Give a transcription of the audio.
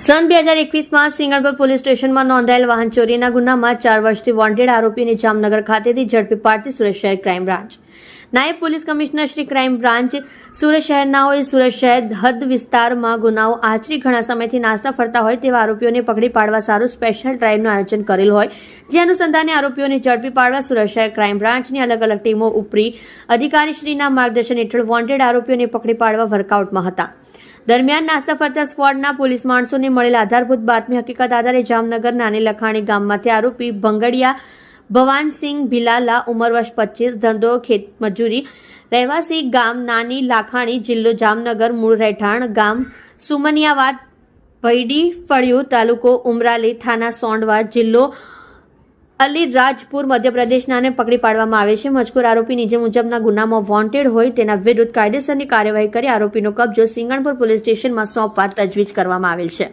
સન 2021માં Singanpur police સ્ટેશનમાં નોંધાયેલ વાહન ચોરીના ગુનામાં 4 વર્ષથી વોન્ટેડ આરોપીને જામનગર ખાતેથી ઝડપી પાડતી સુરત શહેર ક્રાઇમ બ્રાન્ચ. નાયબ police commissioner Shri crime branch Surat શહેરનાઓએ સુરત શહેર હદ વિસ્તારમાં ગુનાઓ આચરી ઘણા સમયથી નાસ્તા ફરતા હોય તેવા આરોપીઓને પકડી પાડવા સારું સ્પેશિયલ ડ્રાઇવનું આયોજન કરેલ હોય, જે અનુસંધાને આરોપીઓને ઝડપી પાડવા સુરત શહેર ક્રાઇમ બ્રાન્ચની અલગ અલગ ટીમો ઉપરી અધિકારીશ્રીના માર્ગદર્શન હેઠળ વોન્ટેડ આરોપીઓને પકડી પાડવા વર્કઆઉટમાં હતા. દરમિયાન નાસ્તા ફરતા સ્ક્વોડના પોલીસ માણસોને મળેલ આધારભૂત બાતમી હકીકત આધારે જામનગર નાની લખાણી ગામમાંથી આરોપી ભંગડિયા ભવાનસિંહ ભીલાલા ઉંમર વર્ષ 25, ધંધો ખેતમજૂરી, રહેવાસી ગામ નાની લાખાણી, જિલ્લો જામનગર, મૂળ રહેઠાણ ગામ સુમનિયાવાદ, ભૈડી ફળિયું, તાલુકો ઉમરાલી, થાના સોંડવા, જિલ્લો અલીરાજપુર, મધ્યપ્રદેશનાને પકડી પાડવામાં આવે છે. મજકૂર આરોપી નીચે મુજબના ગુનામાં વોન્ટેડ હોય તેના વિરુદ્ધ કાયદેસરની કાર્યવાહી કરી આરોપીનો કબજો સિંગણપુર પોલીસ સ્ટેશનમાં સોંપવા તજવીજ કરવામાં આવેલ છે.